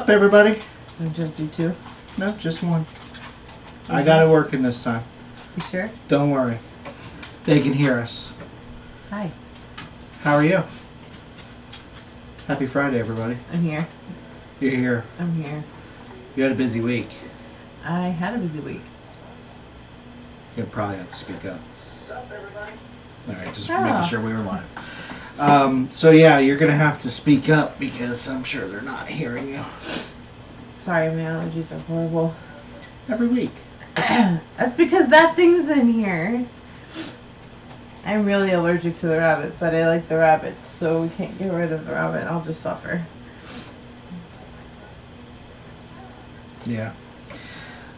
up, everybody? I jumped you too. No, just one. I got it working this time. You sure? Don't worry. They can hear us. Hi. How are you? Happy Friday, everybody. I'm here. You're here. I'm here. You had a busy week. I had a busy week. You probably have to speak up. What's up, everybody? Alright, just making sure we were live. So yeah, you're going to have to speak up because I'm sure they're not hearing you. Sorry, my allergies are horrible. Every week. That's because that thing's in here. I'm really allergic to the rabbit, but I like the rabbits, so we can't get rid of the rabbit. I'll just suffer. Yeah.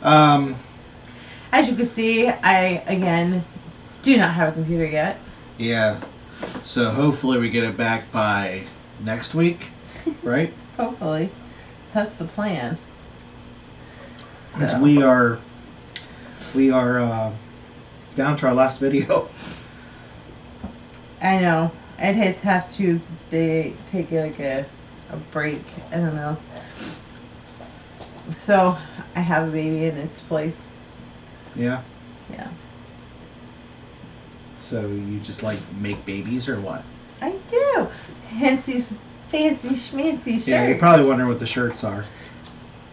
As you can see, I, again, do not have a computer yet. Yeah. So hopefully we get it back by next week, right? Hopefully. That's the plan. Because So. we are down to our last video. I know. I'd have to take like a break. I don't know. So, I have a baby in its place. Yeah. Yeah. So you just like make babies or what? I do. Hence these fancy schmancy shirts. Yeah, you're probably wondering what the shirts are.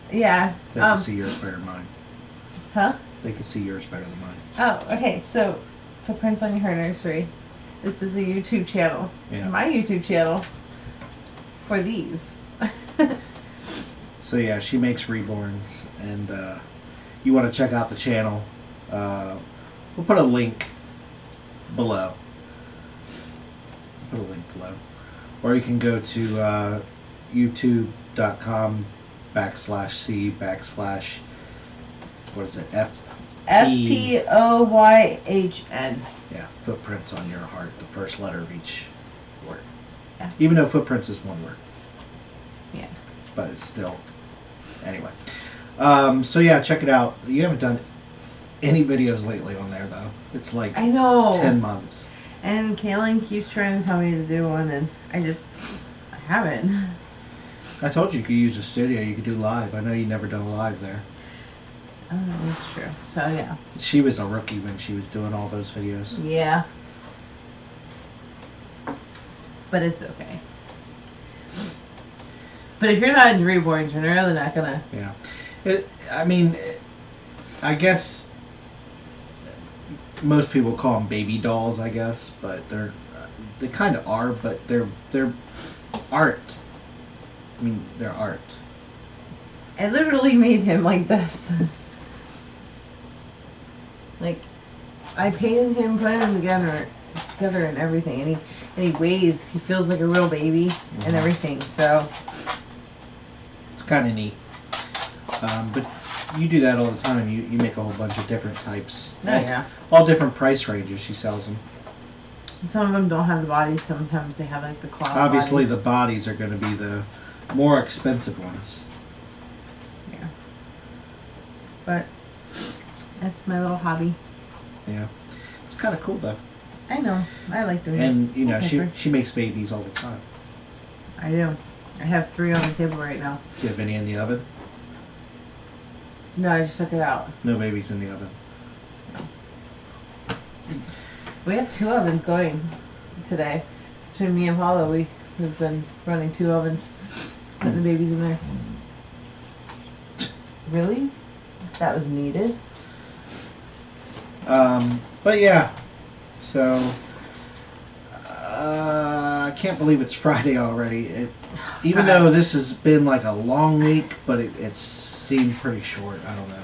Yeah. They can see yours better than mine. Huh? They can see yours better than mine. Oh, okay. So, Footprints on Her Nursery. This is a YouTube channel. Yeah. My YouTube channel. For these. So yeah, she makes reborns, and you want to check out the channel. We'll put a link below. Or you can go to youtube.com/c/ what is it? FPOYHN. Yeah, Footprints on Your Heart, the first letter of each word. Yeah. Even though footprints is one word. Yeah. But it's still. Anyway. So yeah, check it out. You haven't done any videos lately on there, though. It's like I know. 10 months. And Kaylin keeps trying to tell me to do one, and I haven't. I told you could use a studio. You could do live. I know you never done a live there. Oh, that's true. So, yeah. She was a rookie when she was doing all those videos. Yeah. But it's okay. But if you're not into reborns, you're really not gonna. Yeah. I guess most people call them baby dolls, I guess, but they kind of are, but they're art. I mean, they're art. I literally made him like this. Like, I painted him, put him together and everything, and he weighs. He feels like a real baby and everything. So it's kind of neat. But you do that all the time. You make a whole bunch of different types. Oh, yeah. All different price ranges. She sells them. Some of them don't have the bodies. Sometimes they have like the claw. Obviously, bodies. the bodies are going to be the more expensive ones. Yeah. But that's my little hobby. Yeah. It's kind of cool, though. I know. I like doing it. And, you know, Okay. she makes babies all the time. I do. I have 3 on the table right now. Do you have any in the oven? No, I just took it out. No babies in the oven. We have 2 ovens going today. Between me and Paula, we've been running 2 ovens. Putting the babies in there. Really? That was needed? But yeah. So, I can't believe it's Friday already. Even though this has been like a long week, but it seemed pretty short. I don't know.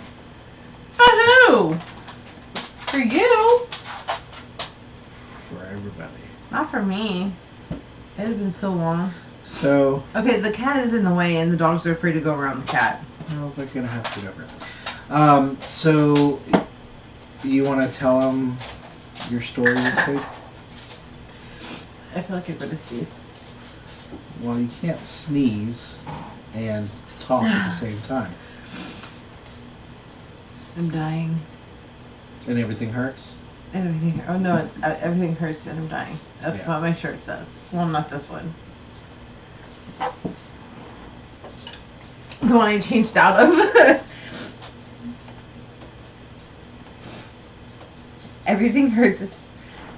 For who? For you? For everybody. Not for me. It has been so long. So. Okay, the cat is in the way and the dogs are afraid to go around the cat. Well, they're going to have to get over it. So, you want to tell them your story this week? I feel like I'm going to sneeze. Well, you can't sneeze and talk at the same time. I'm dying. And everything hurts? And everything. Oh no, it's everything hurts and I'm dying. That's what my shirt says. Well, not this one. The one I changed out of. Everything hurts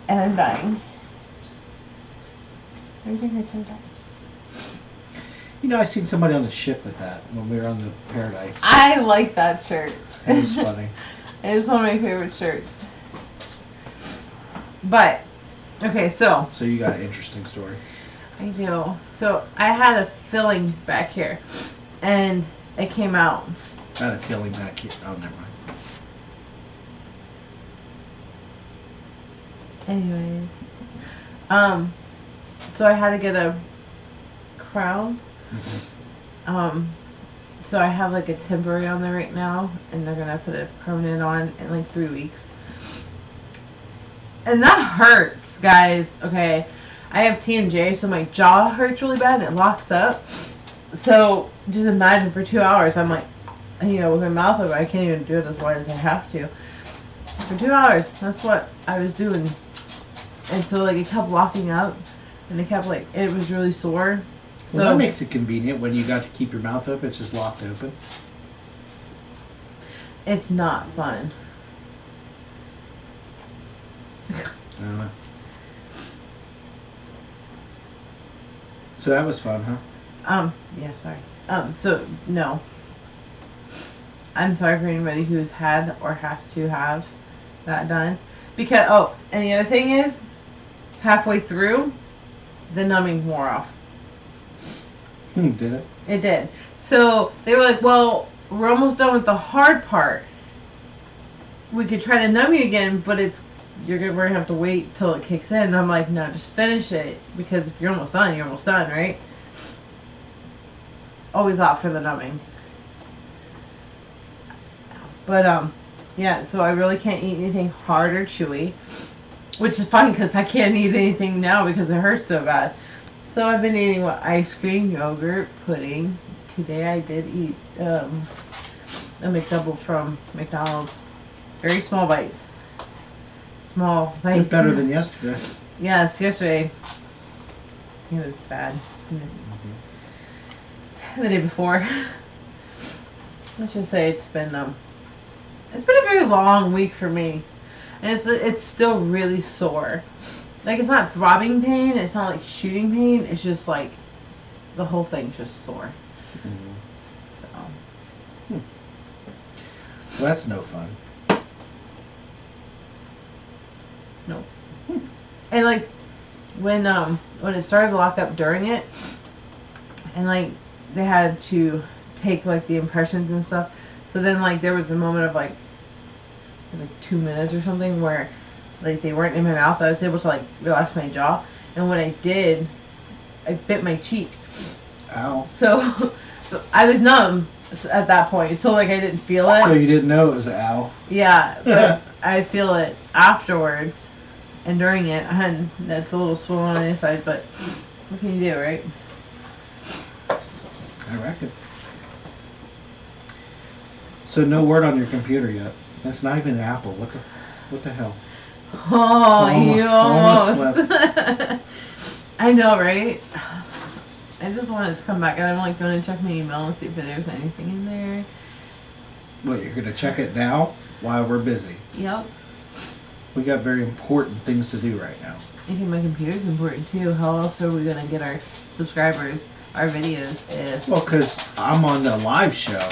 and I'm dying. Everything hurts and I'm dying. You know, I seen somebody on the ship with that when we were on the Paradise. I like that shirt. It was funny. It is one of my favorite shirts. But, okay, so. So you got an interesting story. I do. So I had a filling back here, and it came out. I had a feeling back here. Oh, never mind. Anyways, so I had to get a crown. Mm-hmm. So I have like a temporary on there right now, and they're gonna put a permanent on in like 3 weeks. And that hurts, guys. Okay, I have TMJ, so my jaw hurts really bad. And it locks up. So just imagine for 2 hours, I'm like, you know, with my mouth open, I can't even do it as wide as I have to. For 2 hours, that's what I was doing. And so like it kept locking up, and it kept like, it was really sore. So Well, that makes it convenient when you got to keep your mouth open. It's just locked open. it's not fun. I don't know. So that was fun, huh? Yeah, sorry. So no. I'm sorry for anybody who's had or has to have that done. Because, oh, and the other thing is, halfway through, the numbing wore off. Did it? It did. So they were like, well, we're almost done with the hard part. We could try to numb you again, but we're gonna have to wait till it kicks in. And I'm like, no, just finish it, because if you're almost done, you're almost done, right? Always opt for the numbing. But yeah. So I really can't eat anything hard or chewy, which is fine because I can't eat anything now because it hurts so bad. So I've been eating ice cream, yogurt, pudding. Today I did eat a McDouble from McDonald's. Very small bites. Small bites. It's better than yesterday. Yes, yesterday it was bad. The day before. Let's just say it's been a very long week for me, and it's still really sore. Like, it's not throbbing pain, it's not like shooting pain, it's just like the whole thing's just sore. So Well, that's no fun. no. And like when it started to lock up during it, and like they had to take like the impressions and stuff, so then like there was a moment of like, it was like 2 minutes or something where like they weren't in my mouth. I was able to like relax my jaw, and when I did, I bit my cheek. Ow. So I was numb at that point, so like I didn't feel it. So you didn't know it was an ow? Yeah, but I feel it afterwards and during it, and that's a little swollen on the inside, but what can you do, right? I reckon. So no word on your computer yet. That's not even an Apple. What the hell? Oh, you almost almost. I know, right? I just wanted to come back, and I'm like going to check my email and see if there's anything in there. What, you're going to check it now while we're busy? Yep. We got very important things to do right now. I think my computer's important too. How else are we going to get our subscribers, our videos, if... Well, because I'm on the live show.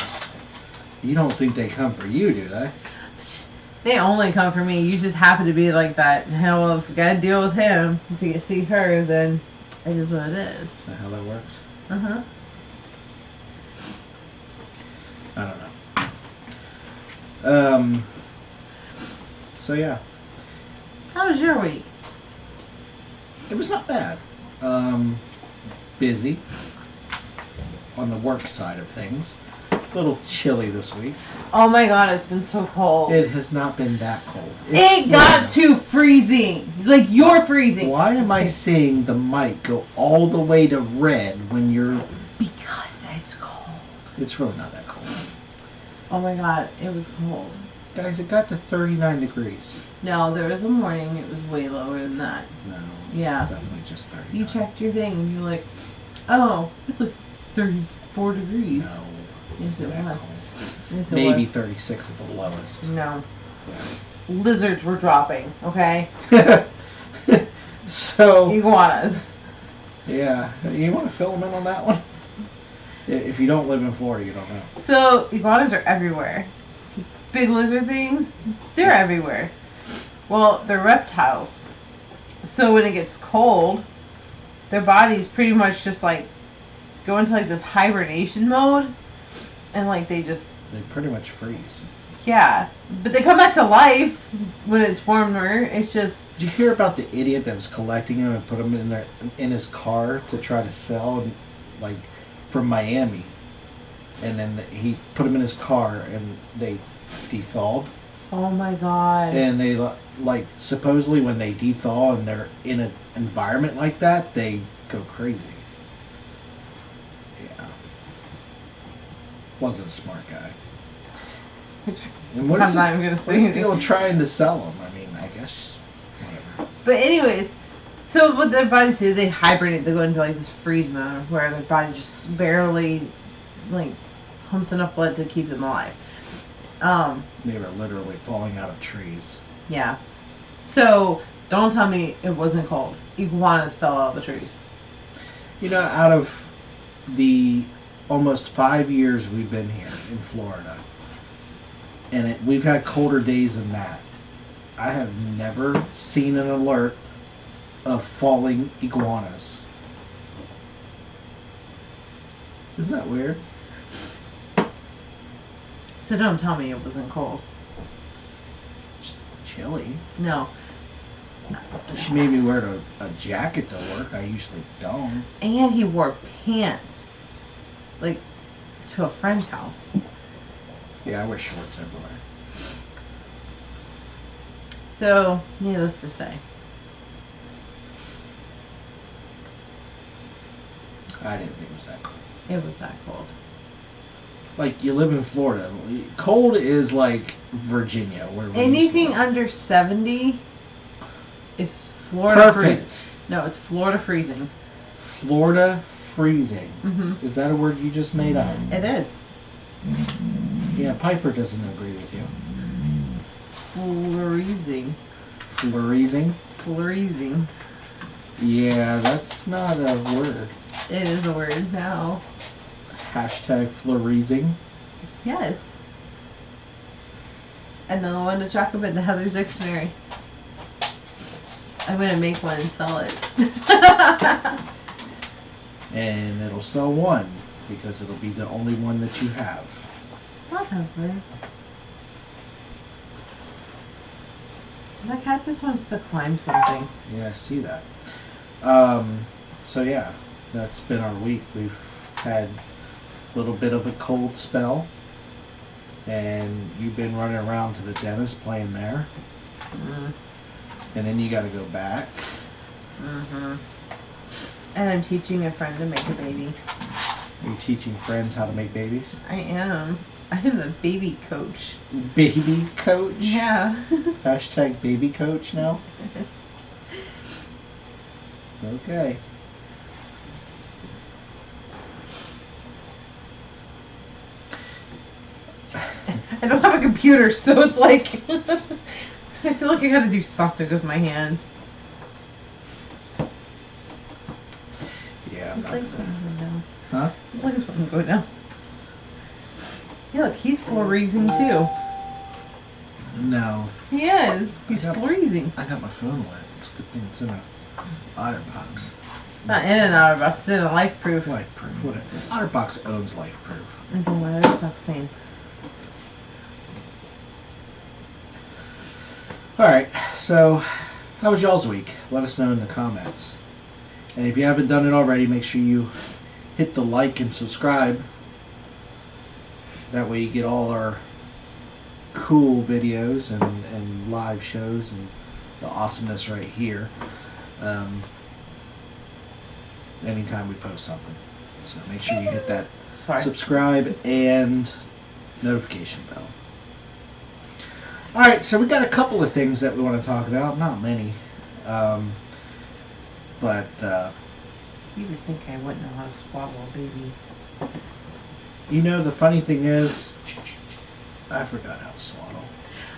You don't think they come for you, do they? They only come for me. You just happen to be like that. Hell, well, if we got to deal with him to get see her, then it is what it is. Is that how that works? Uh-huh. I don't know. So yeah. How was your week? It was not bad. Busy on the work side of things. A little chilly this week. Oh my god, it's been so cold. It has not been that cold. It got to freezing. Like, you're freezing. Why am I seeing the mic go all the way to red when you're... Because it's cold. It's really not that cold. Oh my god, it was cold. Guys, it got to 39 degrees. No, there was a morning it was way lower than that. No. Yeah. Definitely just 39. You checked your thing and you're like, oh, it's like 34 degrees. No. Yes, it that was. cold. Yes, it Maybe was. 36 at the lowest. No. Lizards were dropping, okay? So, Iguanas. yeah. You want to fill them in on that one? If you don't live in Florida, you don't know. So, iguanas are everywhere. Big lizard things, they're everywhere. Well, they're reptiles. So when it gets cold, their bodies pretty much just like go into like this hibernation mode. And like they pretty much freeze. yeah. But they come back to life when it's warmer. It's just... Did you hear about the idiot that was collecting them and put them in his car to try to sell, like, from Miami? And then he put them in his car and they de-thawed. Oh my god. And they, like, supposedly when they de-thaw and they're in an environment like that, they go crazy. Yeah. Wasn't a smart guy. And what I'm not even going to say what's the deal trying to sell them? I mean, I guess, whatever. But anyways, so what their bodies do, they hibernate. They go into like this freeze mode where their body just barely, like, pumps enough blood to keep them alive. They were literally falling out of trees. Yeah. So, don't tell me it wasn't cold. Iguanas fell out of the trees. You know, out of the almost 5 years we've been here in Florida, and we've had colder days than that, I have never seen an alert of falling iguanas. Isn't that weird? So don't tell me it wasn't cold. It's chilly. No. She made me wear a jacket to work. I usually don't. And he wore pants. Like, to a friend's house. Yeah, I wear shorts everywhere. So, needless to say. I didn't think it was that cold. It was that cold. Like, you live in Florida. Cold is like Virginia. Where we Anything used to live. under 70 is Florida freezing. Perfect. No, it's Florida freezing. Florida freezing. Mm-hmm. Is that a word you just made up? It is. Yeah, Piper doesn't agree with you. Freezing. Freezing? Freezing. Yeah, that's not a word. It is a word now. Hashtag freezing. Yes. Another one to chalk up into Heather's dictionary. I'm gonna make one and sell it. And it'll sell one because it'll be the only one that you have. Whatever. My cat just wants to climb something. Yeah, I see that. So yeah, that's been our week. We've had a little bit of a cold spell, and you've been running around to the dentist playing there, and then you got to go back. Mm-hmm. And I'm teaching a friend to make a baby. You're teaching friends how to make babies. I am. I am the baby coach. Baby coach. Yeah. Hashtag baby coach now. Okay. I don't have a computer, so it's like I feel like I gotta do something with my hands. Yeah. His legs wouldn't go down. Huh? His legs wouldn't go down. Yeah, look, he's freezing too. No. He is. He's I got- freezing. I got my phone wet. It's a good thing it's in a OtterBox. It's not in and out of us. It's in a life proof. Life-proof. Whatever. OtterBox owns life-proof. It don't matter. It's not the same. Alright, so how was y'all's week? Let us know in the comments. And if you haven't done it already, make sure you hit the like and subscribe. That way you get all our cool videos and live shows and the awesomeness right here. Anytime we post something. So make sure you hit that subscribe and notification bell. Alright, so we got a couple of things that we want to talk about. Not many. But You would think I wouldn't know how to swallow a baby. You know, the funny thing is, I forgot how to swaddle.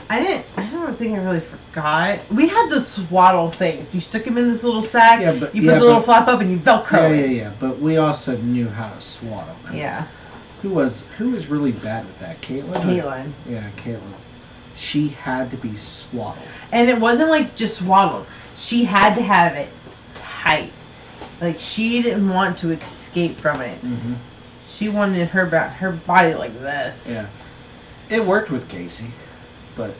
I don't think I really forgot. We had the swaddle things. You stuck them in this little sack. Yeah, but you put the little flap up and you Velcro it. Yeah. But we also knew how to swaddle. Yeah. Who was really bad with that? Caitlin? Caitlin. Yeah, Caitlin. She had to be swaddled. And it wasn't like just swaddled. She had to have it tight. Like, she didn't want to escape from it. Mm-hmm. She wanted her body like this. Yeah. It worked with Casey, but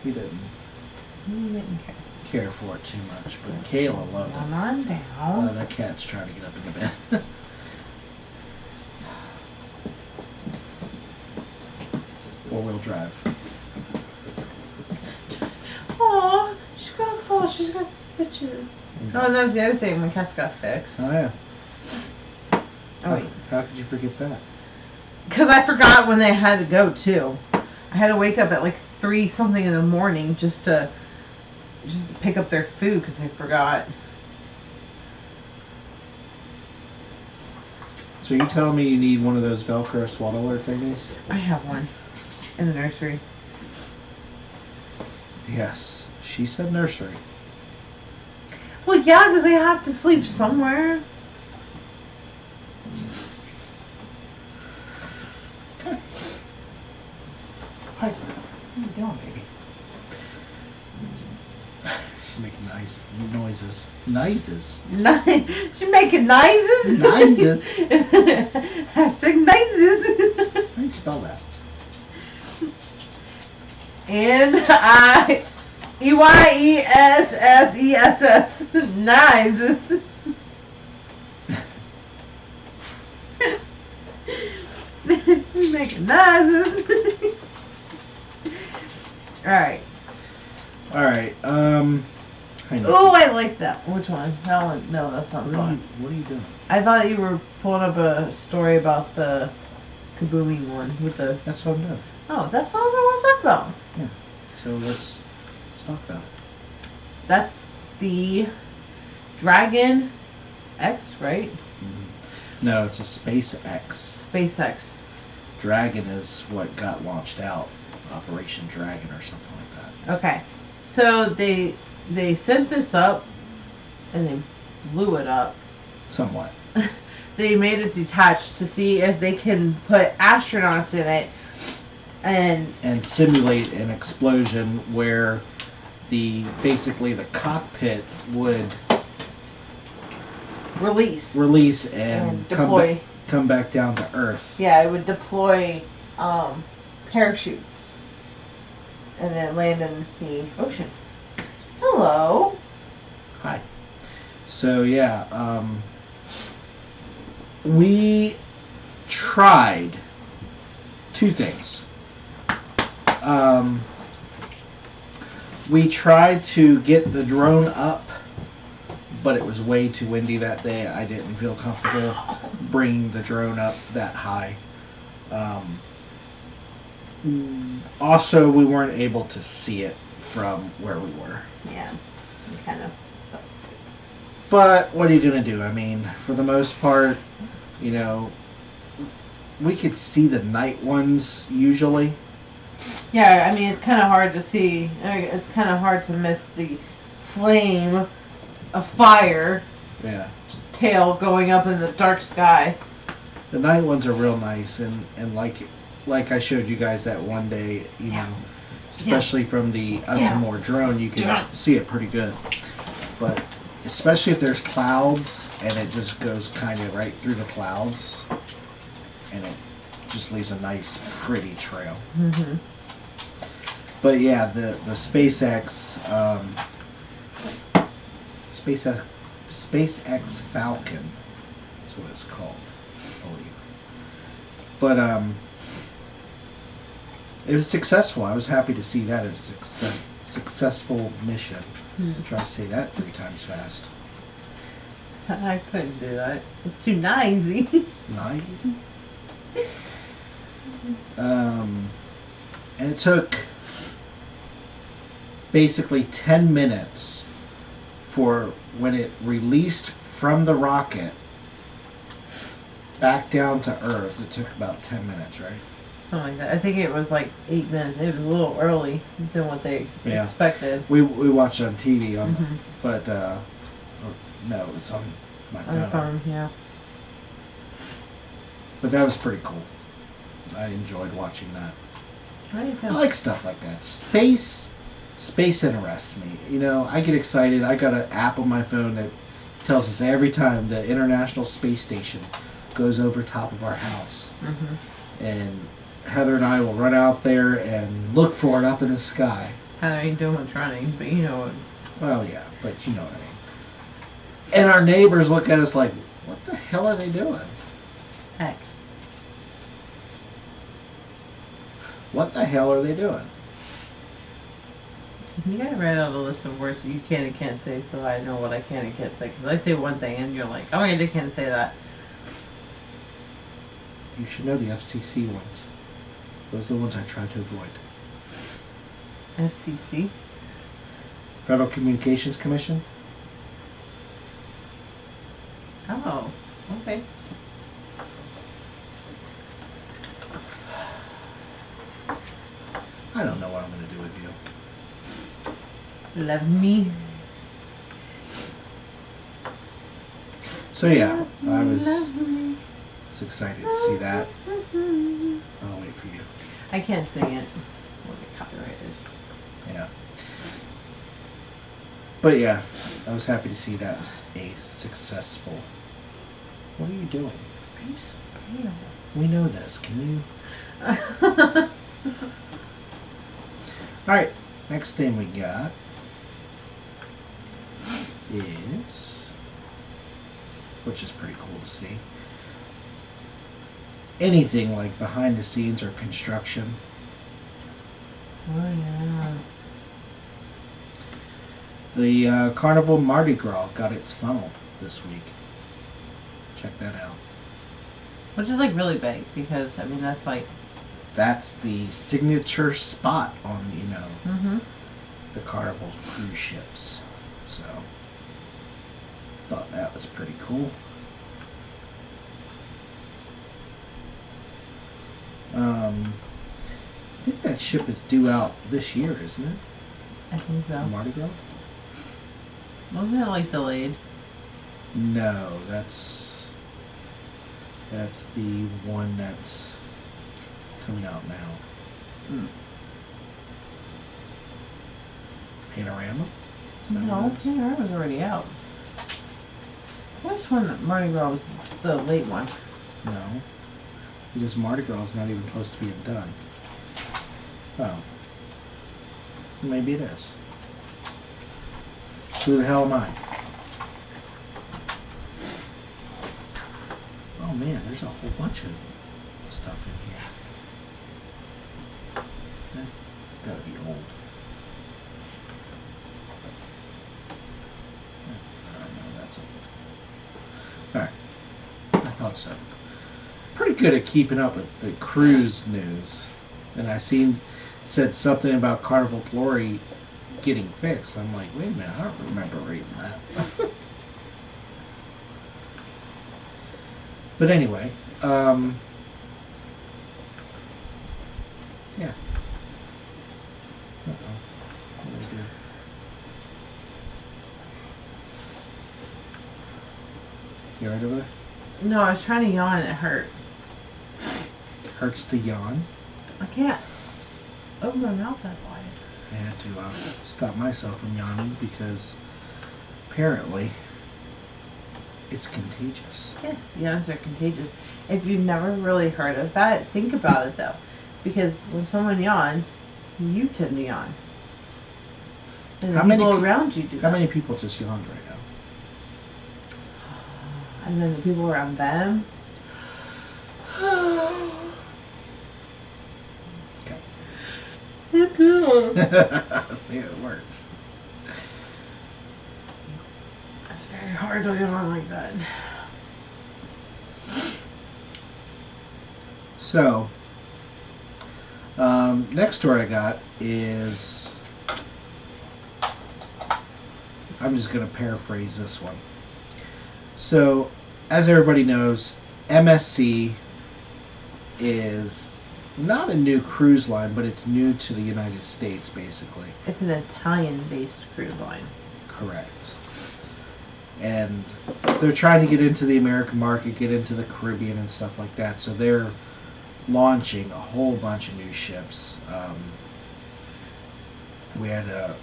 he didn't care for it too much. But Kayla loved it. Come on down. That cat's trying to get up into bed. Four-wheel drive. Aw, she's gonna fall. She's got stitches. Mm-hmm. Oh, and that was the other thing. My cat's got fixed. Oh, yeah. Oh, wait. How could you forget that? Because I forgot when they had to go, too. I had to wake up at like 3 something in the morning just to pick up their food because I forgot. So you telling me you need one of those Velcro swaddler thingies? I have one in the nursery. Yes. She said nursery. Well, yeah, because they have to sleep somewhere. Okay. Piper, what are you doing, baby? She's making nice noises. Noises? She's making noises? Noises? Hashtag noises. How do you spell that? N-I-E-Y-E-S-S-E-S-S. Noises. She's making noises. Alright. Alright, Oh, I like that. Which one? That one? No, that's not the one. What are you doing? I thought you were pulling up a story about the kabooming one with the... That's what I'm doing. Oh, that's not what I want to talk about. Yeah. So let's talk about it. That's the Dragon X, right? Mm-hmm. No, it's a SpaceX. SpaceX. Dragon is what got launched out. Operation Dragon or something like that. Okay. So they sent this up and they blew it up. Somewhat. They made it detached to see if they can put astronauts in it and simulate an explosion where basically the cockpit would release and deploy. come back down to Earth. Yeah, it would deploy parachutes and then land in the ocean. Hello. Hi. So yeah, we tried 2 things. We tried to get the drone up, but it was way too windy that day. I didn't feel comfortable bringing the drone up that high. Also, we weren't able to see it from where we were. Yeah, kind of. But what are you going to do? I mean, for the most part, you know, we could see the night ones usually. Yeah, I mean, it's kind of hard to see. It's kind of hard to miss the flame of fire. Yeah. Tail going up in the dark sky. The night ones are real nice, and like I showed you guys that one day, you know, especially from the UaMDrone, you can see it pretty good. But especially if there's clouds and it just goes kind of right through the clouds, and it just leaves a nice, pretty trail. Mm-hmm. But yeah, the SpaceX SpaceX Falcon is what it's called, I believe. But it was successful. I was happy to see that. It was a successful mission. I'm trying to say that 3 times fast. I couldn't do that. It's too noisy. Noisy? And it took basically 10 minutes for when it released from the rocket back down to Earth, it took about 10 minutes, right? Something like that. I think it was like 8 minutes. It was a little early than what they expected. We watched it on TV, Mm-hmm. but no, it was on my phone. On the phone, yeah. But that was pretty cool. I enjoyed watching that. I like stuff like that. Space interests me. You know, I get excited. I got an app on my phone that tells us every time the International Space Station goes over top of our house. Mm-hmm. And Heather and I will run out there and look for it up in the sky. Heather ain't doing much running, but you know. Well, yeah, but you know what I mean. And our neighbors look at us like, what the hell are they doing? Heck. What the hell are they doing? You gotta write out a list of words that you can and can't say so I know what I can and can't say. Because I say one thing and you're like, oh, I can't say that. You should know the FCC ones. Those are the ones I try to avoid. FCC? Federal Communications Commission? Oh, okay. I don't know what I'm going to do with you. Love me. So yeah, I was excited to see that. I'll wait for you. I can't sing it. We'll get copyrighted. Yeah. But yeah, I was happy to see that was a successful. What are you doing? Are you so pale? We know this. Can you? Alright, next thing we got is, which is pretty cool to see, anything like behind the scenes or construction. Oh yeah. The Carnival Mardi Gras got its funnel this week. Check that out. Which is like really big because, I mean, that's like... That's the signature spot on, you know, Mm-hmm. the Carnival cruise ships. So, thought that was pretty cool. I think that ship is due out this year, isn't it? I think so. Mardi Gras? Wasn't it like delayed? No, that's the one that's coming out now. Mm. Panorama? Is that what No, it is? Panorama's already out. Which one? Mardi Gras was the late one. No, because Mardi Gras is not even close to being done. Oh, maybe it is. Who the hell am I? Oh man, there's a whole bunch of stuff in here. It's gotta be old. No, that's old. Alright. I thought so. Pretty good at keeping up with the cruise news. And I said something about Carnival Glory getting fixed. I'm like, wait a minute, I don't remember reading that. But anyway, yeah. Uh-oh. What did I do? You alright over there? No, I was trying to yawn and it hurt. Hurts to yawn. I can't open my mouth that wide. I had to stop myself from yawning because apparently it's contagious. Yes, yawns are contagious. If you've never really heard of that, think about it though. Because when someone yawns, you tend to yawn. And the people around you do that. How many people just yawned right now? And then the people around them. Okay. It does. See, it works. It's very hard to yawn like that. So, next story I got is, I'm just going to paraphrase this one. So, as everybody knows, MSC is not a new cruise line, but it's new to the United States, basically. It's an Italian-based cruise line. Correct. And they're trying to get into the American market, get into the Caribbean and stuff like that. So they're launching a whole bunch of new ships. We had the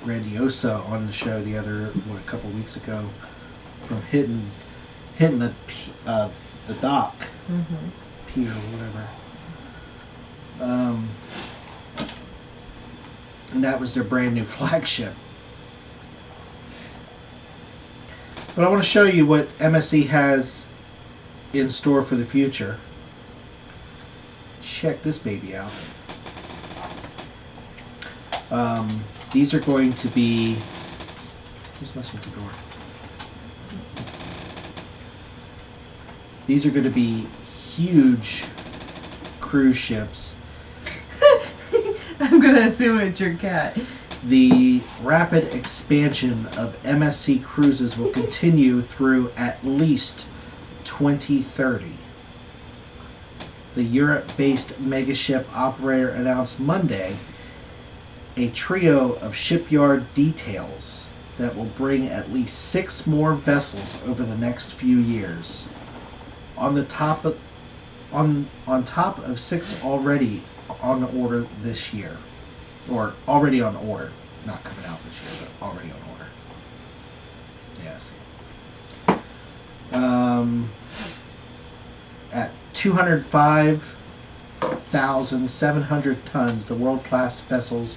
Grandiosa on the show a couple weeks ago, from hitting the dock, pier or whatever. And that was their brand new flagship. But I want to show you what MSC has in store for the future. Check this baby out. These are going to be... Who's messing with the door? These are going to be huge cruise ships. I'm going to assume it's your cat. The rapid expansion of MSC cruises will continue through at least 2030. The Europe-based megaship operator announced Monday a trio of shipyard details that will bring at least 6 more vessels over the next few years. On top of 6 already on order this year. Or already on order. Not coming out this year, but already on order. Yes. At 205,700 tons, the world-class vessels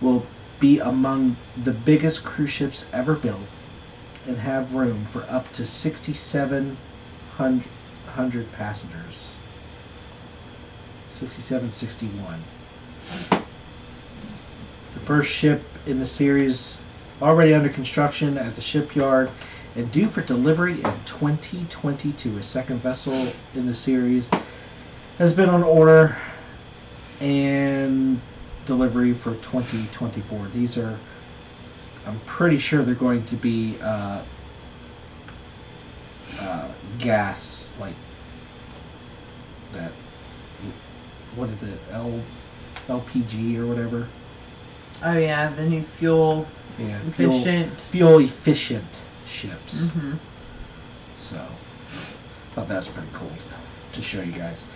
will be among the biggest cruise ships ever built and have room for up to 6,700 passengers. 6761. The first ship in the series already under construction at the shipyard and due for delivery in 2022. A second vessel in the series has been on order and delivery for 2024. These are, I'm pretty sure they're going to be gas, like that. What is it? LPG or whatever. Oh yeah, the new fuel efficient. Fuel efficient ships. Mm-hmm. So, thought that was pretty cool to show you guys.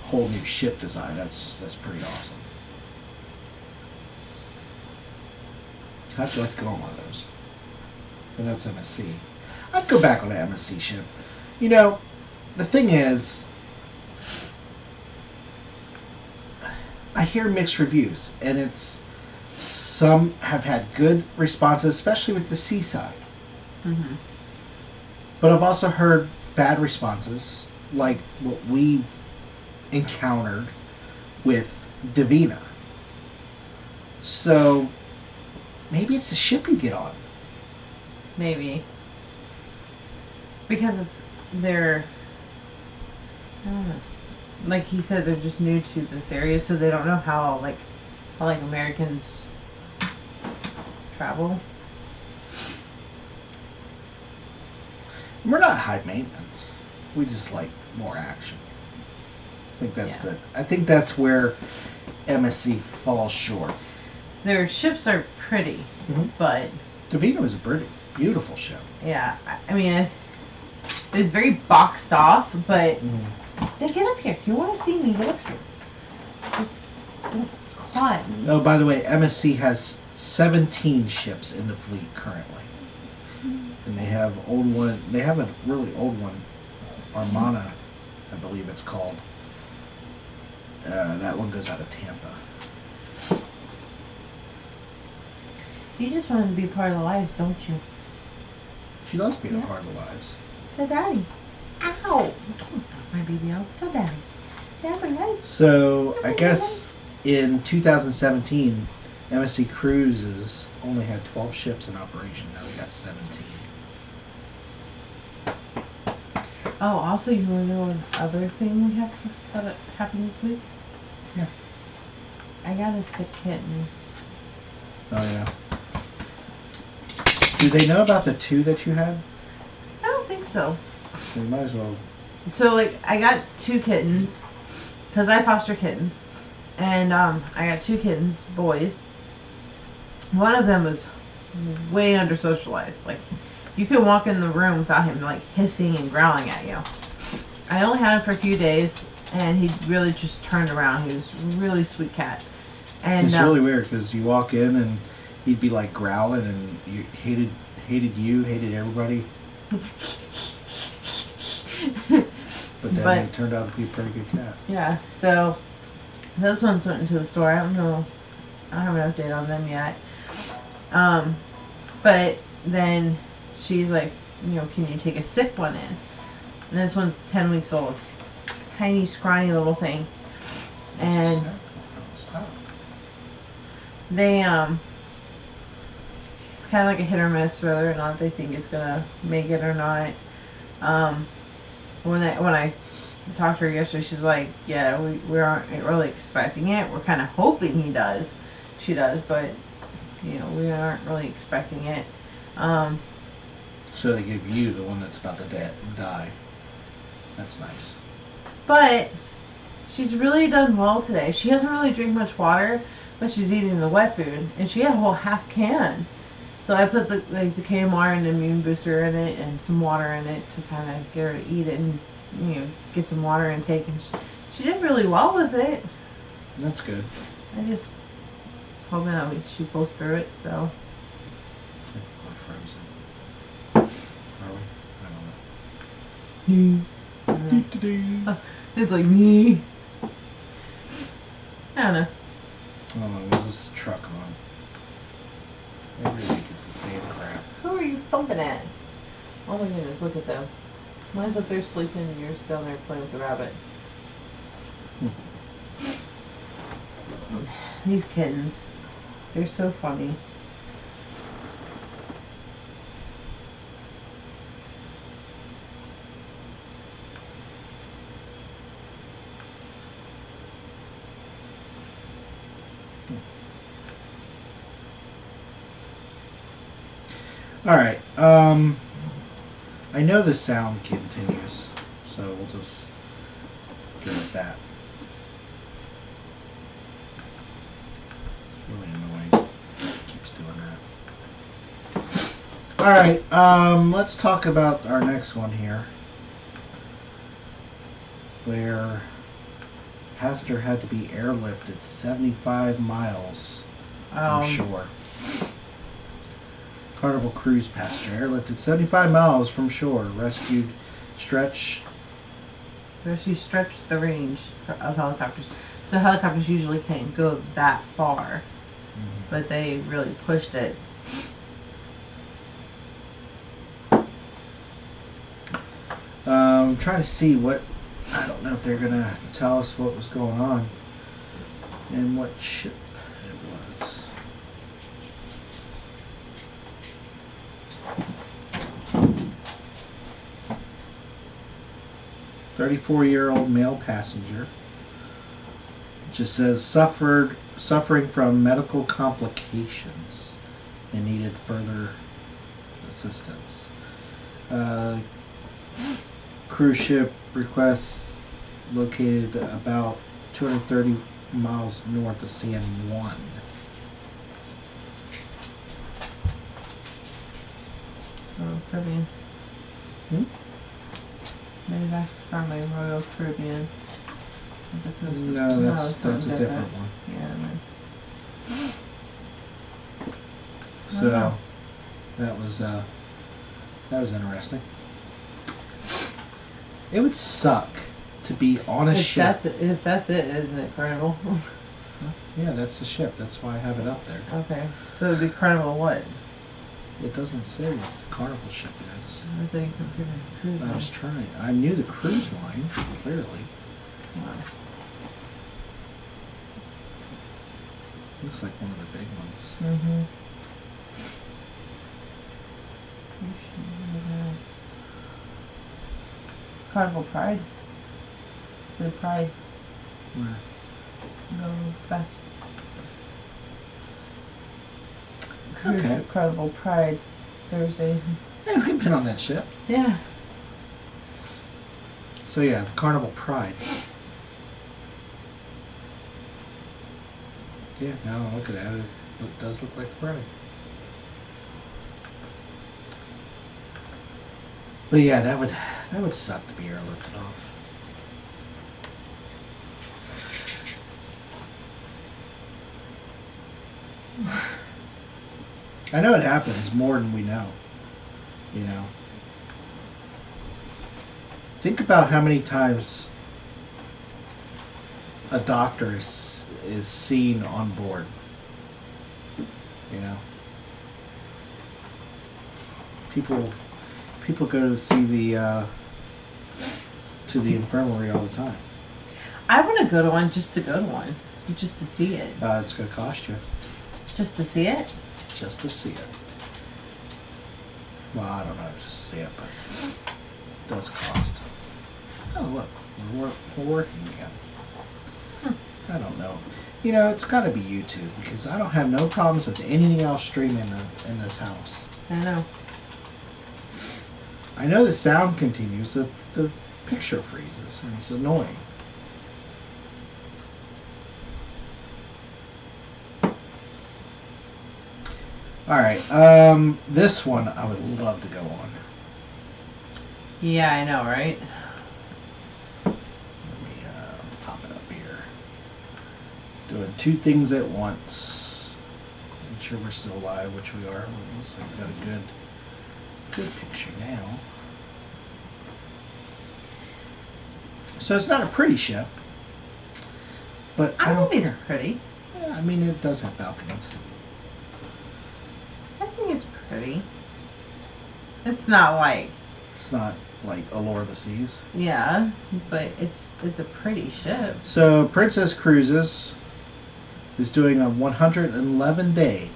Whole new ship design. That's pretty awesome. How'd you like to go on one of those? And that's MSC. I'd go back on an MSC ship. You know, the thing is, I hear mixed reviews, and some have had good responses, especially with the seaside. Mm-hmm. But I've also heard bad responses, like what we've encountered with Divina. So maybe it's the ship you get on. Maybe. Because they're, I don't know. Like he said, they're just new to this area, so they don't know how Americans travel. We're not high maintenance. We just like more action. I think that's where MSC falls short. Their ships are pretty, but Divina was a pretty beautiful ship. Yeah, I mean, it was very boxed off, but get up here. If you want to see me, get up here. Just don't claw at me. Oh, by the way, MSC has 17 ships in the fleet currently. And they have they have a really old one, Armana, I believe it's called. That one goes out of Tampa. You just wanted to be part of the lives, don't you? She loves being a part of the lives. Tell Daddy. Ow! Don't knock my baby out. Tell Daddy. So, I guess in 2017, MSC Cruises only had 12 ships in operation. Now they got 17. Oh, also, you want to know another thing we have that happened this week? Yeah. I got a sick kitten. Oh, yeah. Do they know about the 2 that you had? I don't think so. We might as well So like I got 2 kittens because I foster kittens, and I got 2 kittens, boys. One of them was way under socialized. Like you could walk in the room without him like hissing and growling at you. I only had him for a few days, and he really just turned around. He was a really sweet cat. And it's really weird because you walk in and he'd be like growling, and you hated everybody. But then he turned out to be a pretty good cat. Yeah. So those ones went into the store. I don't know. I don't have an update on them yet. But then she's like, can you take a sick one in? And this one's 10 weeks old. Tiny, scrawny little thing. And they, it's kind of like a hit or miss whether or not they think it's going to make it or not. When I talked to her yesterday, she's like, yeah, we aren't really expecting it. We're kind of hoping she does, but, we aren't really expecting it. So they give you the one that's about to die. That's nice. But she's really done well today. She doesn't really drink much water, but she's eating the wet food, and she had a whole half can. So I put the KMR and immune booster in it and some water in it to kind of get her to eat it and get some water intake, and she did really well with it. That's good. I just hoping that she pulls through it. So. We're frozen. Are we? I don't know. It's like me. I don't know. Oh, there's this truck on. Every week it's the same crap. Who are you thumping at? Oh my goodness, look at them. Mine's up there sleeping and yours down there playing with the rabbit. These kittens. They're so funny. Alright, I know the sound continues, so we'll just go with that. It's really annoying. It keeps doing that. Alright, let's talk about our next one here, where passenger had to be airlifted 75 miles from shore. Carnival cruise passenger airlifted 75 miles from shore. Rescue stretched the range of helicopters. So helicopters usually can't go that far, but they really pushed it. I'm trying to see what, I don't know if they're gonna tell us what was going on and what ship it was. 34-year-old male passenger. It just says suffering from medical complications and needed further assistance. Cruise ship requests located about 230 miles north of San Juan. Royal Caribbean. Maybe that's from a Royal Caribbean. No, that's a different one. Yeah. So that was interesting. It would suck to be on a ship. If that's it, isn't it Carnival? Yeah, that's the ship. That's why I have it up there. Okay, so it'd be Carnival what? It doesn't say what Carnival ship it is. I think cruise line. I was trying. I knew the cruise line, clearly. Wow. Looks like one of the big ones. Mm-hmm. Carnival Pride. Say Pride. Where? Go back. Okay. Carnival Pride Thursday. Yeah, we've been on that ship. Yeah. So yeah, the Carnival Pride. Yeah, now look at that. It does look like the Pride. But yeah, that would suck to be airlifted off. I know it happens more than we know. You know. Think about how many times a doctor is seen on board. You know. People go to see the infirmary all the time. I want to go to one just to go to one, just to see it. It's going to cost you. Just to see it? Just to see it. Well, I don't know, just to see it, but it does cost. Oh, look, we're working again. I don't know. You know, it's got to be YouTube because I don't have no problems with anything else streaming in this house. I know. I know the sound continues, the picture freezes, and it's annoying. Alright, this one I would love to go on. Yeah, I know, right? Let me pop it up here. Doing two things at once. Make sure we're still live, which we are. Looks like we've got a good picture now. So it's not a pretty ship, but I don't think they're pretty. Yeah, I mean it does have balconies. I think it's pretty. It's not like. It's not like Allure of the Seas. Yeah, but it's a pretty ship. So Princess Cruises is doing a 111-day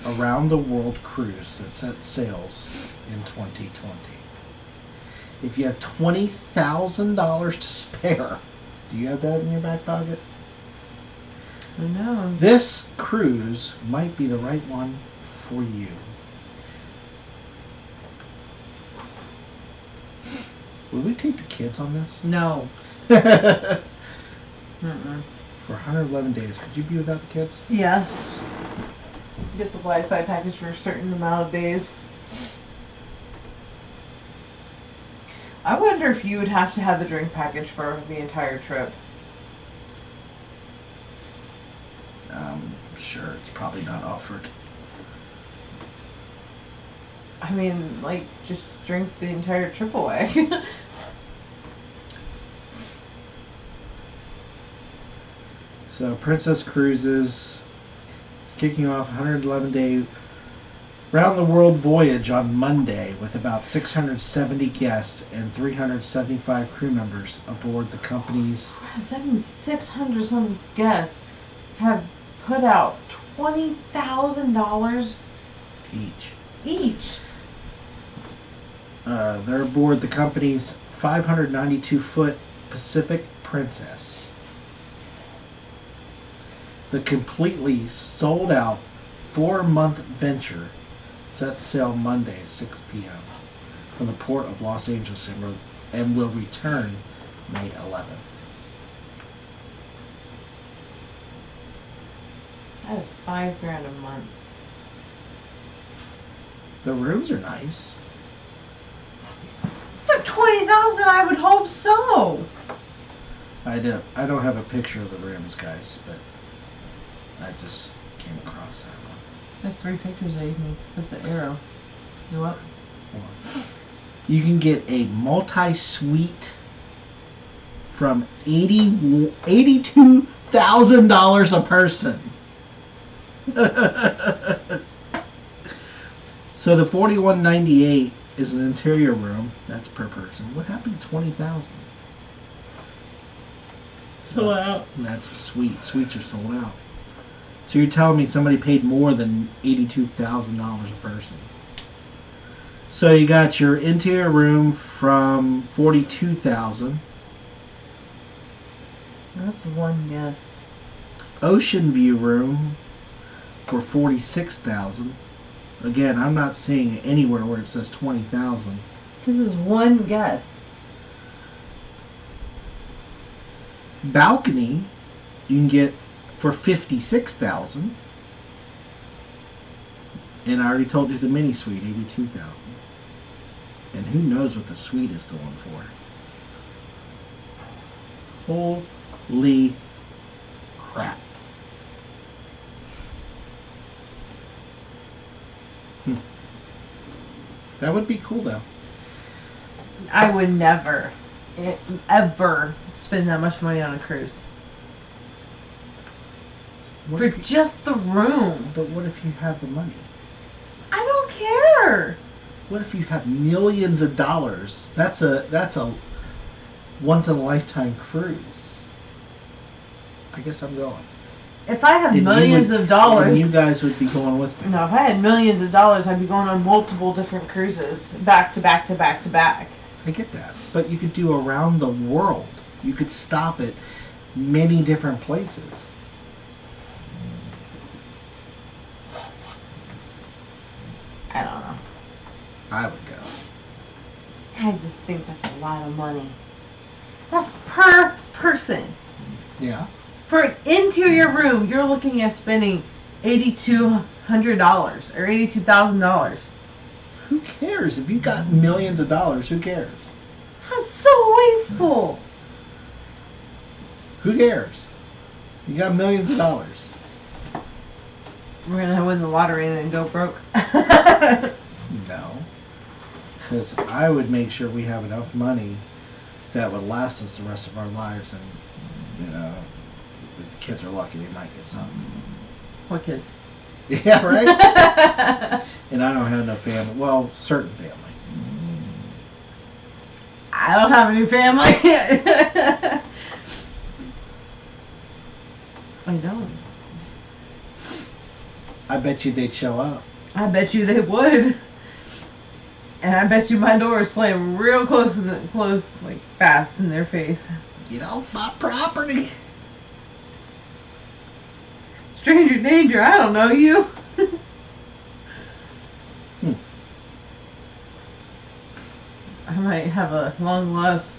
around the world cruise that sets sails in 2020. If you have $20,000 to spare, do you have that in your back pocket? Who knows? This cruise might be the right one for you. Would we take the kids on this? No. For Mm-mm. 111 days, could you be without the kids? Yes. Get the Wi-Fi package for a certain amount of days. I wonder if you would have to have the drink package for the entire trip. Sure, it's probably not offered. I mean, like, just drink the entire trip away. So, Princess Cruises is kicking off a 111-day round-the-world voyage on Monday with about 670 guests and 375 crew members aboard the company's... That means 600 some guests have put out $20,000 each. They're aboard the company's 592-foot Pacific Princess. The completely sold-out 4-month venture sets sail Monday at 6 p.m. from the port of Los Angeles and will return May 11th. That is $5,000 a month. The rooms are nice. For $20,000, I would hope so. I don't have a picture of the rooms, guys, but I just came across that one. There's 3 pictures I even put the arrow. You what? Hold on. You can get a multi-suite from $82,000 a person. So the $41.98 is an interior room. That's per person. What happened to $20,000? Sold out. That's a suite. Suites are sold out. So you're telling me somebody paid more than $82,000 a person? So you got your interior room from $42,000. That's one guest. Ocean view room for $46,000. Again, I'm not seeing anywhere where it says $20,000. This is one guest. Balcony, you can get for $56,000. And I already told you the mini suite, $82,000. And who knows what the suite is going for? Holy crap. That would be cool though. I would never, ever spend that much money on a cruise. What For if you- just the room. But what if you have the money? I don't care. What if you have millions of dollars? That's a once in a lifetime cruise. I guess I'm going. If I have And millions of dollars. And you guys would be going with me. No, if I had millions of dollars, I'd be going on multiple different cruises, back to back to back to back. I get that. But you could do around the world. You could stop at many different places. I don't know. I would go. I just think that's a lot of money. That's per person. Yeah. For an interior room, you're looking at spending $8,200 or $82,000. Who cares? If you got millions of dollars, who cares? That's so wasteful. Who cares? You got millions of dollars. We're gonna win the lottery and then go broke. No. Because I would make sure we have enough money that would last us the rest of our lives, and you know, if the kids are lucky, they might get something. What kids? Yeah, right. And I don't have no family. Well, certain family. I don't have any family. I don't. I bet you they'd show up. I bet you they would. And I bet you my door is slammed real close like fast in their face. Get off my property. Stranger danger, I don't know you. I might have a long lost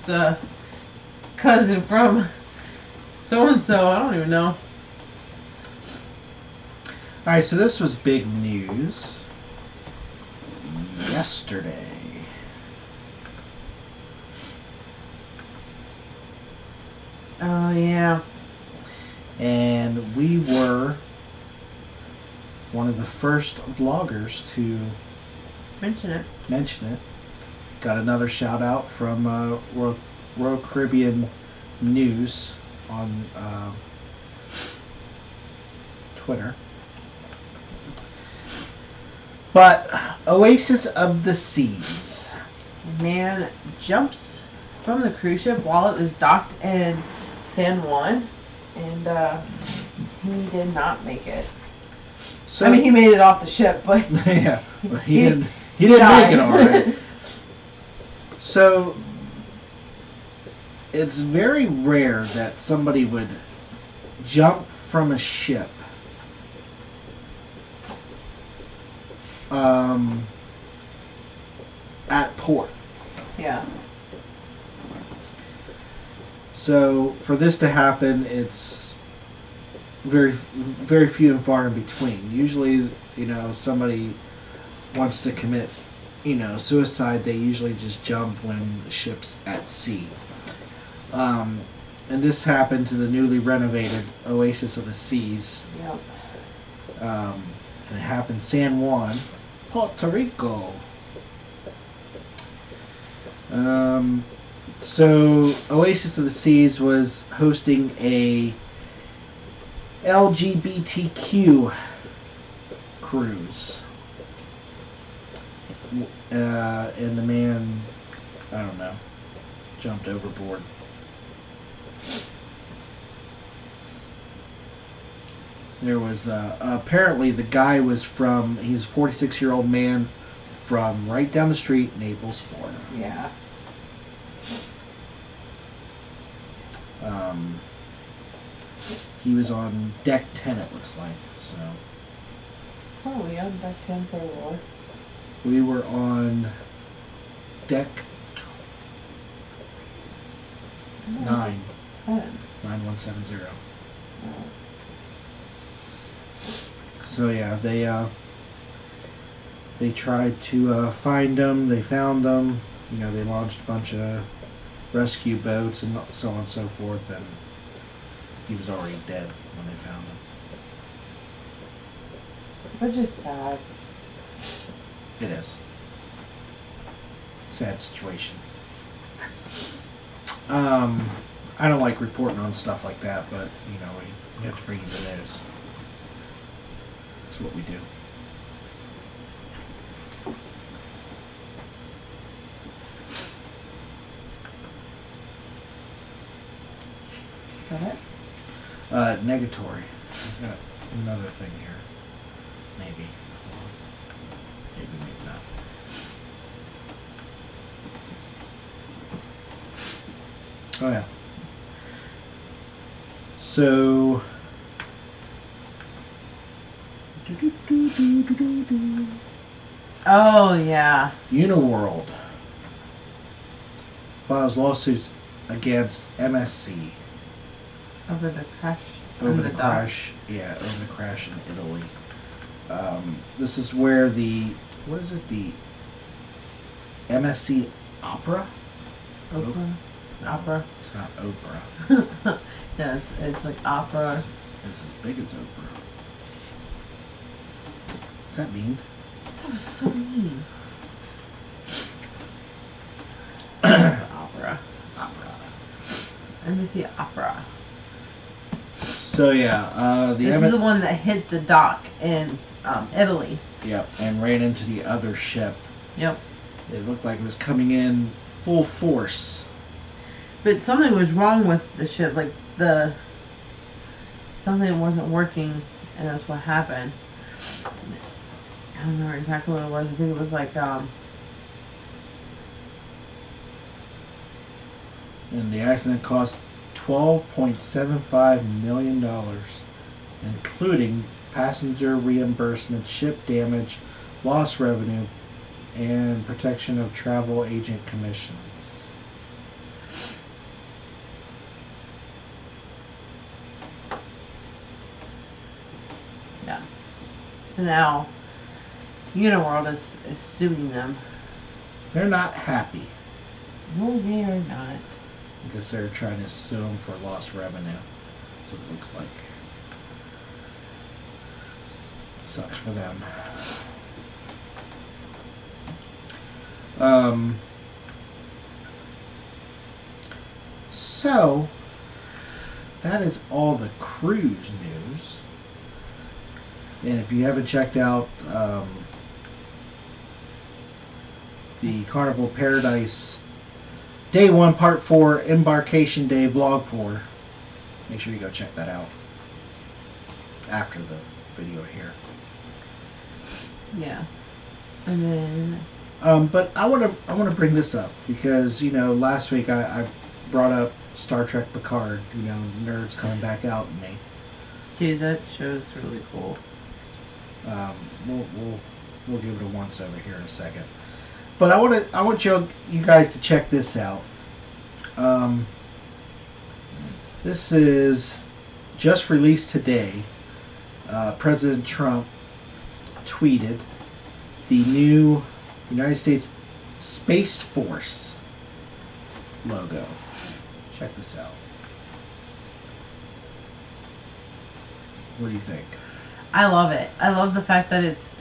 cousin from so and so, I don't even know. Alright, so this was big news yesterday. Oh yeah. And we were one of the first vloggers to Mention it. mention it. Got another shout out from Royal Caribbean News on Twitter. But Oasis of the Seas. A man jumps from the cruise ship while it was docked in San Juan, and he did not make it. So, I mean, he made it off the ship, but yeah, but he didn't make it all right. So it's very rare that somebody would jump from a ship at port. Yeah. So for this to happen, it's very, very few and far in between. Usually, you know, somebody wants to commit, you know, suicide, they usually just jump when the ship's at sea. And this happened to the newly renovated Oasis of the Seas. Yep. And it happened in San Juan, Puerto Rico. So Oasis of the Seas was hosting a LGBTQ cruise. And the man, I don't know, jumped overboard. There was, apparently the guy was from, he was a 46-year-old man from right down the street, Naples, Florida. Yeah. He was on deck 10, it looks like, so. Oh, we on deck 10 for a war. We were on deck 9. 10. 9170. Oh. So yeah, they tried to find them. They found them. You know, they launched a bunch of rescue boats and so on and so forth, and he was already dead when they found him. Which is sad. It is. Sad situation. I don't like reporting on stuff like that, but you know, we have to bring you the news. That's what we do. Got it? Negatory. I've got another thing here. Maybe. Maybe not. Oh yeah. So. Oh, yeah. UniWorld files lawsuits against MSC Over the crash. over the crash. Yeah, over the crash in Italy. This is where the the MSC Opera? Oprah. Opera. It's not Oprah. No, it's like opera. It's as big as Oprah. Does that mean? That was so mean. Opera. Opera. Let me see opera. So yeah, This is the one that hit the dock in Italy. Yep, and ran into the other ship. Yep. It looked like it was coming in full force. But something was wrong with the ship. Like something wasn't working, and that's what happened. I don't remember exactly what it was. I think it was like And the accident cost $12.75 million, including passenger reimbursement, ship damage, lost revenue, and protection of travel agent commissions. yeah. So now UniWorld is suing them. They're not happy No, they are not. because they're trying to sue them for lost revenue. That's what it looks like. Sucks for them. So that is all the cruise news. And if you haven't checked out the Carnival Paradise Day 1 Part 4 Embarkation Day Vlog 4, make sure you go check that out after the video here. Yeah. And then But I want to bring this up because, you know, last week I brought up Star Trek Picard, you know, nerds coming back out in me. dude, that show's really cool. We'll give it a once over here in a second. But I want you guys to check this out. This is just released today. President Trump tweeted the new United States Space Force logo. Check this out. What do you think? I love it. I love the fact that it's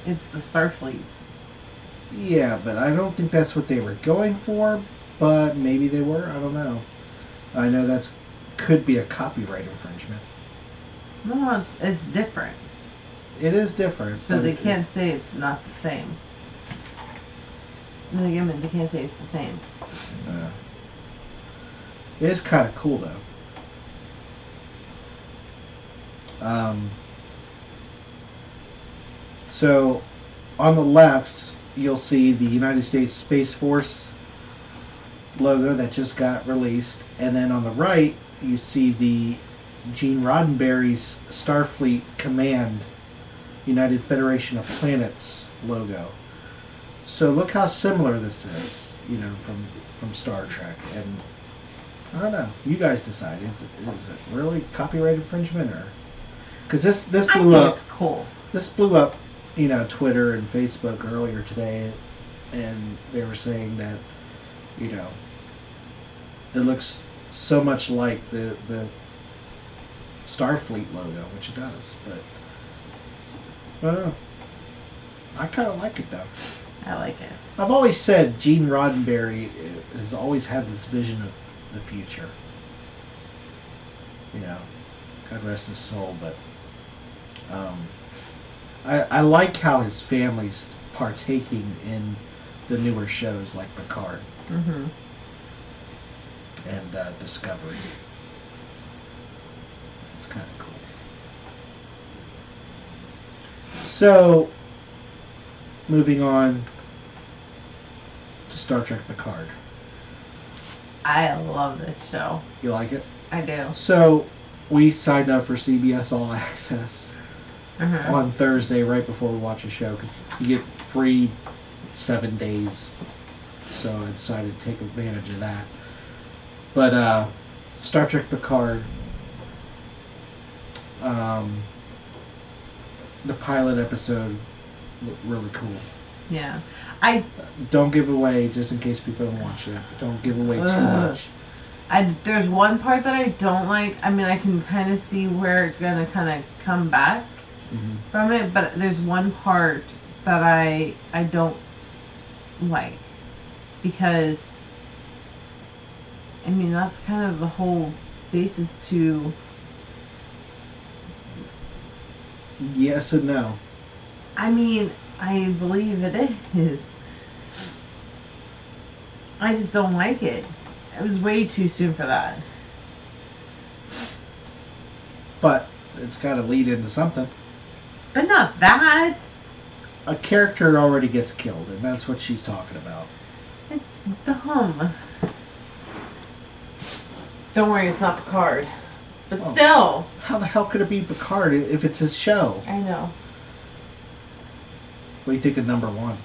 the Starfleet. Yeah, but I don't think that's what they were going for, but maybe they were. I don't know. I know that's could be a copyright infringement. No, it's different. It is different. So but they can't say it's not the same. No, they can't say it's the same. It is kind of cool though. So on the left, you'll see the United States Space Force logo that just got released, and then on the right, you see the Gene Roddenberry's Starfleet Command United Federation of Planets logo. So look how similar this is, from Star Trek. And I don't know. You guys decide. Is it really copyright infringement, or because this blew up? It's cool. This blew up, Twitter and Facebook earlier today, and they were saying that, it looks so much like the Starfleet logo, which it does, but I don't know. I kind of like it though. I like it. I've always said Gene Roddenberry has always had this vision of the future. God rest his soul, but I like how his family's partaking in the newer shows like Picard and Discovery. It's kind of cool. So, moving on to Star Trek Picard. I love this show. You like it? I do. So, we signed up for CBS All Access on Thursday right before we watch a show because you get free 7 days. So I decided to take advantage of that. But Star Trek Picard, the pilot episode looked really cool. Yeah. Don't give away, just in case people don't watch it. Don't give away too much. There's one part that I don't like. I mean, I can kind of see where it's going to kind of come back from it, but there's one part that I don't like. Because, I mean, that's kind of the whole basis to... Yes and no. I mean, I believe it is. I just don't like it. It was way too soon for that. But it's got to lead into something. But not that. A character already gets killed, and that's what she's talking about. It's dumb. Don't worry, it's not Picard. But still. How the hell could it be Picard if it's his show? I know. What do you think of number 1?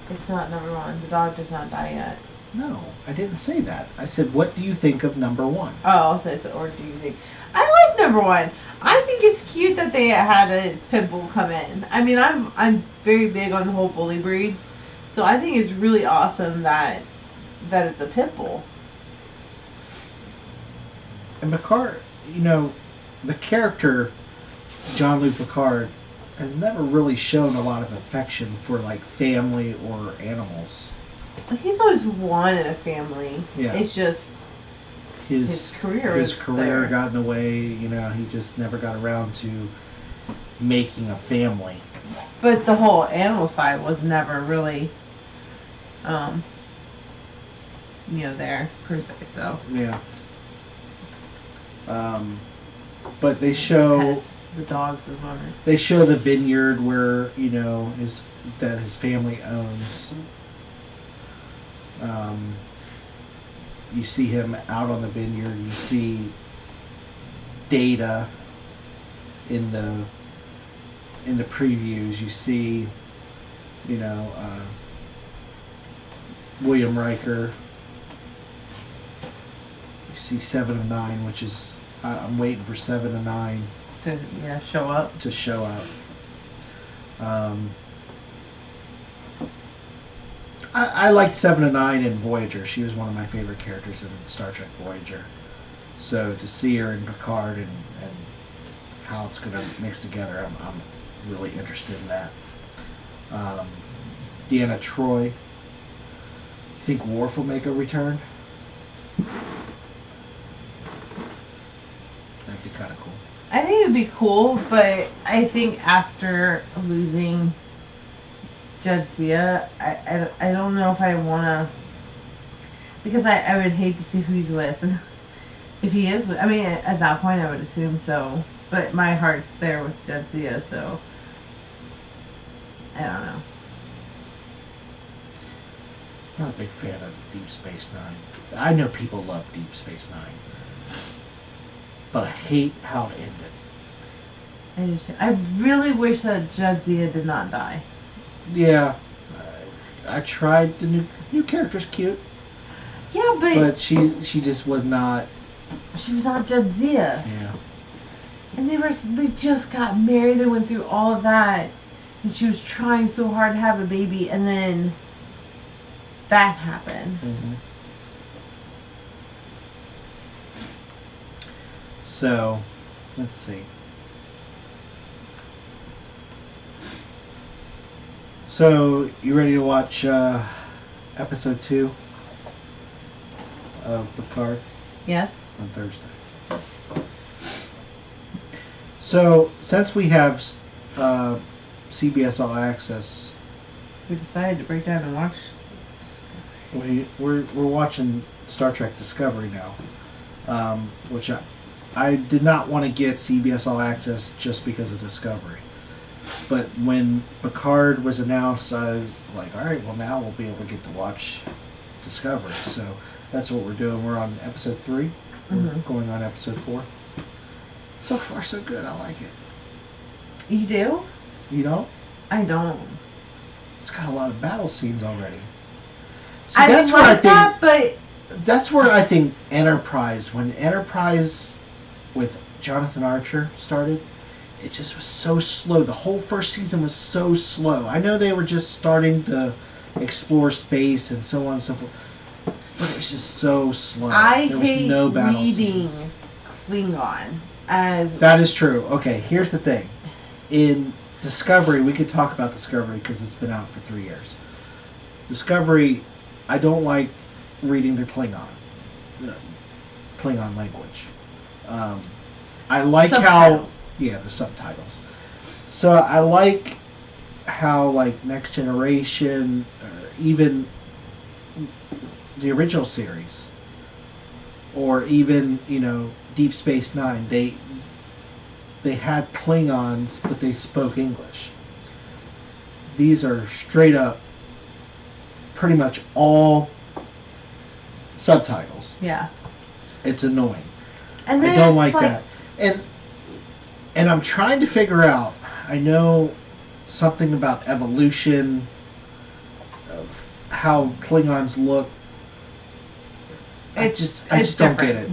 It's not number 1. The dog does not die yet. No, I didn't say that. I said, what do you think of number 1? Oh, okay. So, or do you think... I like number 1. I think it's cute that they had a pit bull come in. I mean, I'm very big on the whole bully breeds. So I think it's really awesome that it's a pit bull. And Picard, the character, Jean-Luc Picard, has never really shown a lot of affection for, like, family or animals. He's always wanted a family. Yeah. It's just his career got in the way. He just never got around to making a family. But the whole animal side was never really, there per se. So yeah. But they show the dogs as well. They show the vineyard where his family owns. You see him out on the vineyard. You see Data in the previews. You see, William Riker. You see 7 of 9, which is I'm waiting for 7 of 9 to show up. To show up. I liked 7 of 9 in Voyager. She was one of my favorite characters in Star Trek Voyager. So to see her in Picard and how it's going to mix together, I'm really interested in that. Deanna Troi. You think Worf will make a return? That'd be kind of cool. I think it would be cool, but I think after losing Jadzia, I don't know if I want to, because I would hate to see who he's with. If he is with, I mean, at that point I would assume so, but my heart's there with Jadzia, so I don't know. I'm not a big fan of Deep Space Nine. I know people love Deep Space Nine, but I hate how it ended. I do too. I really wish that Jadzia did not die. Yeah. I tried. The new character's cute. Yeah, but she just was not. She was not Jadzia. Yeah. And they just got married. They went through all of that, and she was trying so hard to have a baby, and then that happened. Mm-hmm. So, let's see. So, you ready to watch episode 2 of Picard? Yes. On Thursday. So, since we have CBS All Access, We decided to break down and watch. we're watching Star Trek Discovery now, which I did not want to get CBS All Access just because of Discovery. But when Picard was announced, I was like, all right, well, now we'll be able to get to watch Discovery. So that's what we're doing. We're on episode 3. Mm-hmm. We're going on episode 4. So far, so good. I like it. You do? You know? I don't. It's got a lot of battle scenes already. So I that's like where I think, that, but that's where I think Enterprise, when Enterprise with Jonathan Archer started, it just was so slow. The whole first season was so slow. I know they were just starting to explore space and so on and so forth, but it was just so slow. There was hate no battle reading scenes. Klingon as... That is true. Okay, here's the thing. In Discovery, we could talk about Discovery because it's been out for 3 years. Discovery, I don't like reading the Klingon language. I like Subtitles. the subtitles. So I like how like Next Generation, or even the original series, or even Deep Space Nine, they had Klingons, but they spoke English. These are straight up, pretty much all subtitles. Yeah. It's annoying. And then I don't like that. And I'm trying to figure out, I know something about evolution, of how Klingons look. I just don't get it.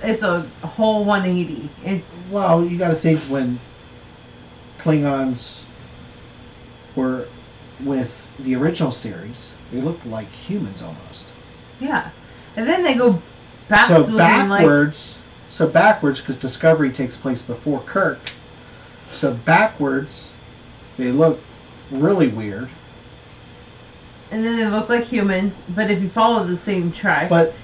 It's a whole 180. Well, you got to think when Klingons were with the original series, they looked like humans almost. Yeah. And then they go back to looking backwards. So backwards, because Discovery takes place before Kirk. So backwards, they look really weird. And then they look like humans, but if you follow the same track. But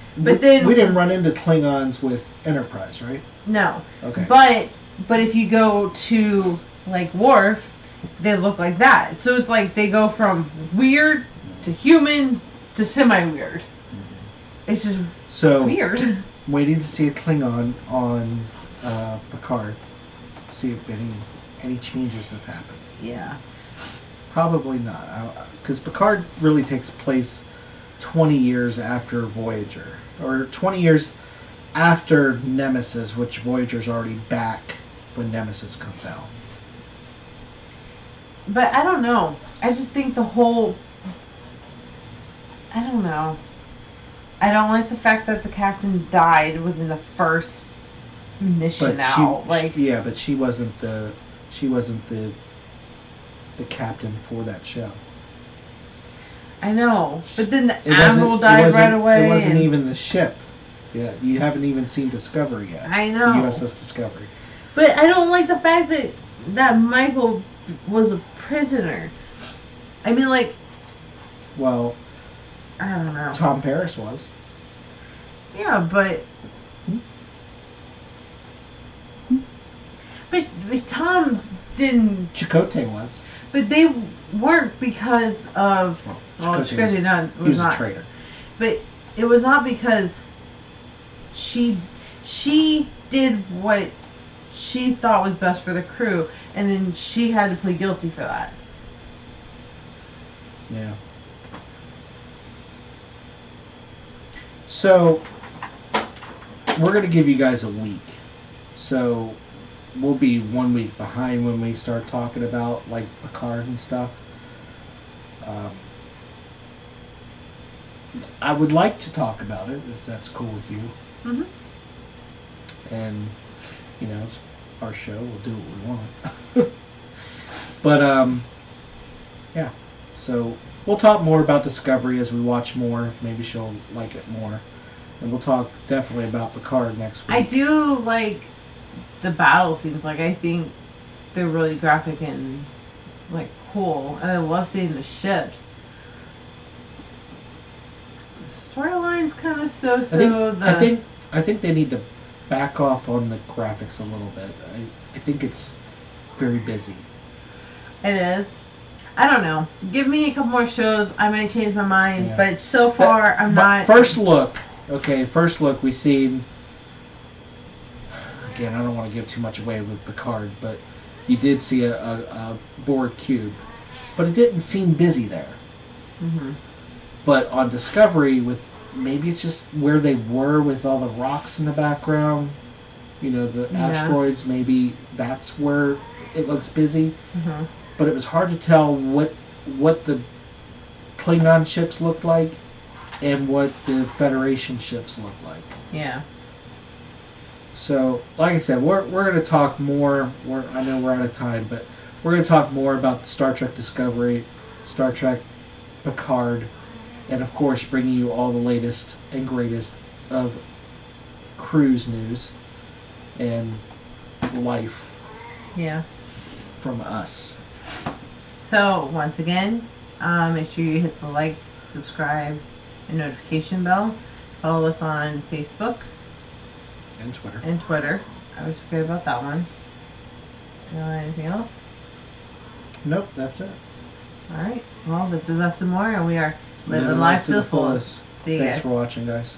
then we didn't run into Klingons with Enterprise, right? No. Okay. But if you go to like Worf, they look like that. So it's like they go from weird to human to semi-weird. Mm-hmm. It's just weird. Waiting to see a Klingon on Picard. See if any changes have happened. Yeah. Probably not, because Picard really takes place 20 years after Voyager, or 20 years after Nemesis, which Voyager's already back when Nemesis comes out. But I don't know. I just think the whole... I don't know. I don't like the fact that the captain died within the first mission out. But she wasn't the captain for that show. I know, but then the admiral died right away. It wasn't even the ship. Yeah, you haven't even seen Discovery yet. I know. The USS Discovery. But I don't like the fact that Michael was a prisoner. I mean, like... Well... I don't know. Tom Paris was. Yeah, but... But Tom didn't... Chakotay was. But they weren't because of... Well, Chakotay was not. A traitor. But it was not because she did what she thought was best for the crew, and then she had to plead guilty for that. Yeah. So, we're going to give you guys a week. So, we'll be 1 week behind when we start talking about like Picard and stuff. I would like to talk about it if that's cool with you. Mm-hmm. And you know, it's our show. We'll do what we want. But yeah. So we'll talk more about Discovery as we watch more. Maybe she'll like it more. And we'll talk definitely about Picard next week. I do like the battle scenes. Like, I think they're really graphic and like cool. And I love seeing the ships. The storyline's kind of so-so. I think they need to back off on the graphics a little bit. I think it's very busy. It is. I don't know. Give me a couple more shows. I might change my mind. Yeah. But so far, I'm not. First look, we seen. Again, I don't want to give too much away with Picard, but you did see a Borg cube, but it didn't seem busy there. Mm-hmm. But on Discovery, with maybe it's just where they were with all the rocks in the background, you know, the asteroids. Maybe that's where it looks busy. Mm-hmm. But it was hard to tell what the Klingon ships looked like and what the Federation ships looked like. Yeah. So, like I said, we're going to talk more. I know we're out of time, but we're going to talk more about Star Trek Discovery, Star Trek Picard, and of course bringing you all the latest and greatest of cruise news and life. Yeah. From us. So, once again, make sure you hit the like, subscribe, and notification bell. Follow us on Facebook. And Twitter. I always forget about that one. Anything else? Nope, that's it. Alright. Well, this is us some more, and we are living life to the fullest. See you guys. Thanks for watching, guys.